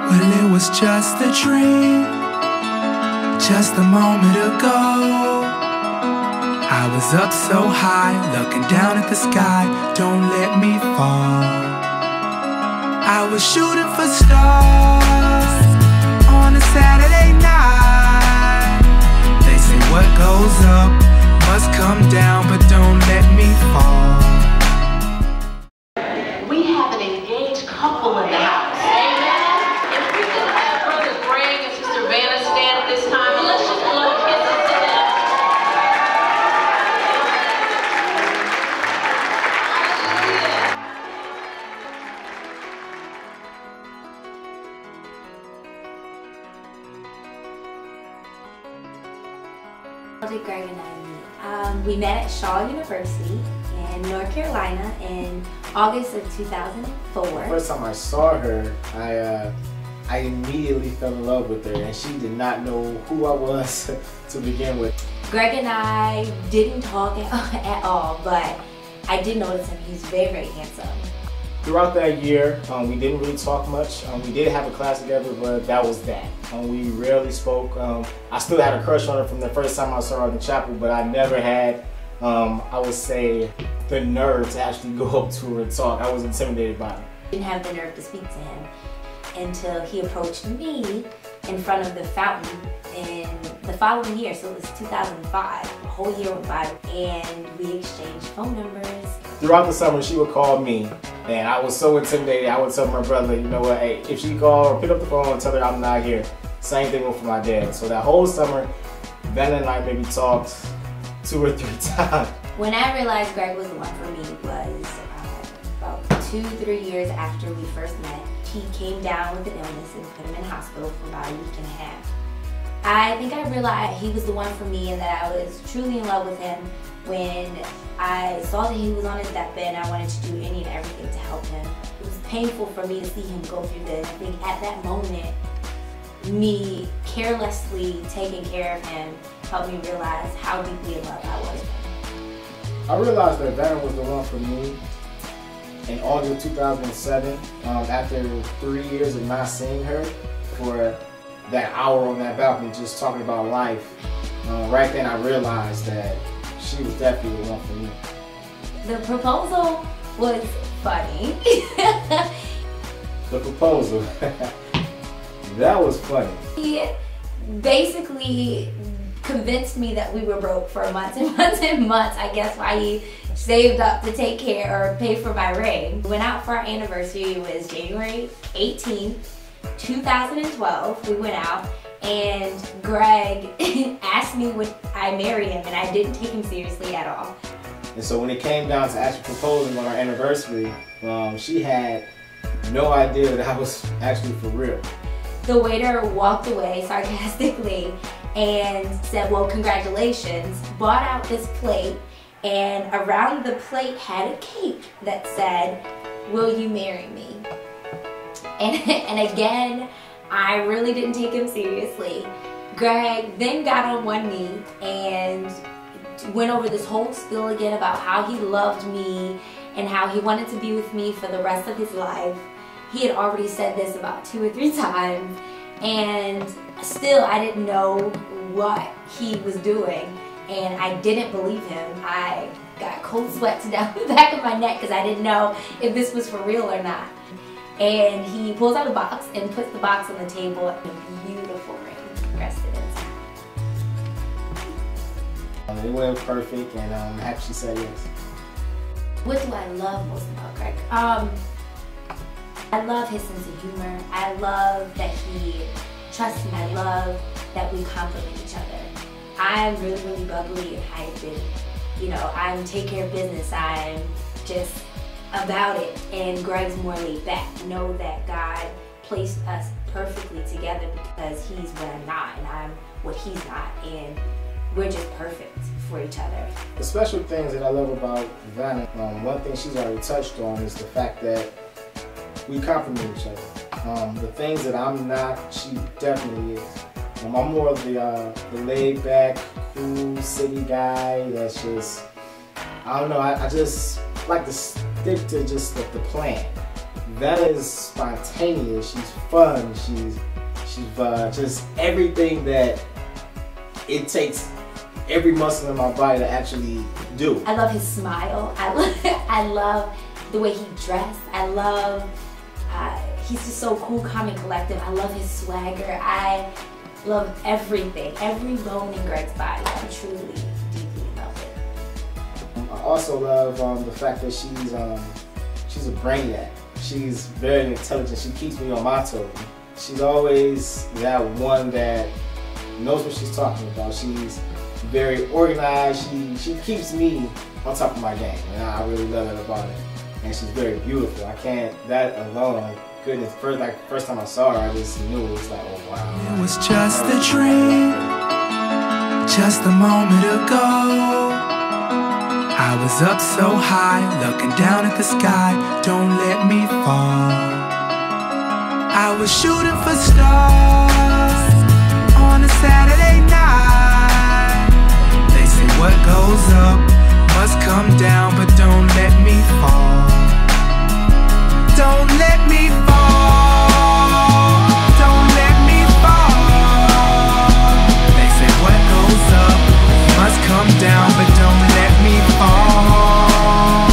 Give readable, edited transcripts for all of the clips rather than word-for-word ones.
Well, it was just a dream, just a moment ago. I was up so high, looking down at the sky. Don't let me fall. I was shooting for stars on a Saturday night. They say what goes up must come down, but don't let me fall. We have an engaged couple in the house. Amen. If we could have Brother Greg and Sister Vanna stand at this time, and let's just blow kisses to them. How did Greg and I meet? We met at Shaw University in North Carolina in August of 2004. The first time I saw her, I immediately fell in love with her, and she did not know who I was to begin with. Greg and I didn't talk at all, but I did notice him. He's very, very handsome. Throughout that year, we didn't really talk much. We did have a class together, but that was that. We rarely spoke. I still had a crush on her from the first time I saw her in the chapel, but I never had, I would say, the nerve to actually go up to her and talk. I was intimidated by her. I didn't have the nerve to speak to him until he approached me in front of the fountain in the following year, so it was 2005. A whole year went by, and we exchanged phone numbers. Throughout the summer, she would call me, and I was so intimidated. I would tell my brother, you know what, hey, if she called or pick up the phone and tell her I'm not here. Same thing with my dad. So that whole summer, Vanna and I maybe talked 2 or 3 times. When I realized Greg was the one for me was about 2-3 years after we first met. He came down with an illness and put him in hospital for about a week and a half. I think I realized he was the one for me and that I was truly in love with him when I saw that he was on his deathbed and I wanted to do any and everything to help him. It was painful for me to see him go through this. I think at that moment, me carelessly taking care of him helped me realize how deeply in love I was with him. I realized that Vanna was the one for me in August 2007, after 3 years of not seeing her, for that hour on that balcony just talking about life. Right then I realized that she was definitely the one for me. The proposal was funny. The proposal, that was funny. He basically convinced me that we were broke for months and months and months. I guess why he saved up to take care or pay for my ring. We went out for our anniversary. It was January 18th, 2012. We went out and Greg asked me would I marry him, and I didn't take him seriously at all. And so when it came down to actually proposing on our anniversary, she had no idea that I was actually for real. The waiter walked away sarcastically and said, well, congratulations, brought out this plate, and around the plate had a cake that said, will you marry me? And again, I really didn't take him seriously. Greg then got on one knee and went over this whole spiel again about how he loved me and how he wanted to be with me for the rest of his life. He had already said this about 2 or 3 times, and still I didn't know what he was doing, and I didn't believe him. I got cold sweats down the back of my neck because I didn't know if this was for real or not. And he pulls out a box and puts the box on the table, and a beautiful ring rested inside. It went perfect, and I'm happy she said yes. What do I love most about Greg? I love his sense of humor. I love that he trusts me. I love that we compliment each other. I'm really, really bubbly and hyper. You know, I'm take care of business. I'm just about it. And Greg's more laid back. Know that God placed us perfectly together because he's what I'm not and I'm what he's not. And we're just perfect for each other. The special things that I love about Vanna, one thing she's already touched on is the fact that we compliment each other. The things that I'm not, she definitely is. I'm more of the laid back, cool city guy that's just, I don't know, I just like to stick to just the plan. Vanna is spontaneous. She's fun. She's just everything that it takes every muscle in my body to actually do. I love his smile. I love the way he dressed. I love, he's just so cool, calm, and collective. I love his swagger. I love everything, every bone in Greg's body. I truly, deeply love it. I also love the fact that she's a brainiac. She's very intelligent. She keeps me on my toes. She's always that one that knows what she's talking about. She's very organized. She keeps me on top of my game, and I really love that about her. And she's very beautiful. I can't, that alone, like, goodness, first time I saw her, I just knew it was like, oh wow. It was just a dream, just a moment ago. I was up so high, looking down at the sky. Don't let me fall. I was shooting for stars on a Saturday night. They say what goes up must come down, but don't let me fall. Don't let me fall. Don't let me fall. They say what goes up must come down, but don't let me fall.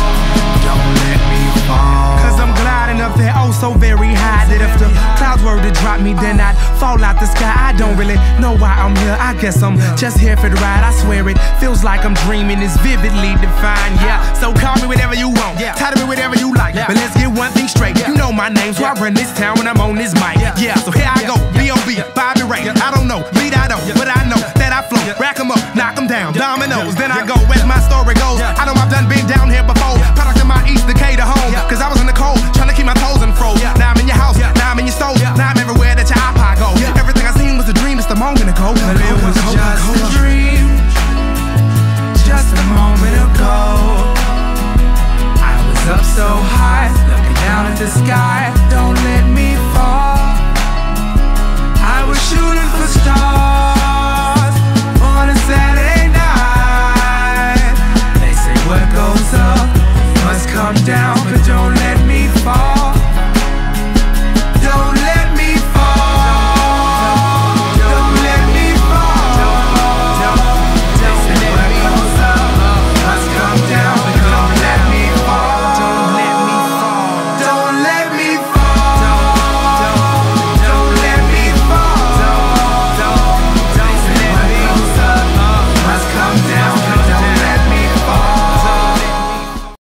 Don't let me fall. 'Cause I'm gliding up there oh so very high that if the clouds were to drop me, then I'd fall out the sky. I don't really know why I'm here. I guess I'm just here for the ride. I swear it feels like I'm dreaming. It's vividly defined. Yeah, so call me whatever you want. Title me whatever you like. But let's get one thing straight. You know my name, so I run this town when I'm on this mic. Yeah, so here I go. B.O.B. Bobby Ray. I don't know, lead I don't, but I know that I flow. Rack 'em up, knock 'em down, dominoes. Then I go as my story goes. I know I've done been down here before. Product of my East Decatur home. 'Cause I was in the cold, trying to keep my toes in the froze. Now I'm in your house, now I'm in your stove. Now I'm everywhere that your iPod goes. Everything I seen was a dream just a moment ago. But it was just a dream, just a moment ago. I was up so high, looking down at the sky. Don't let me fall. I was shooting for stars on a Saturday night. They say what goes up must come down, but don't let me fall.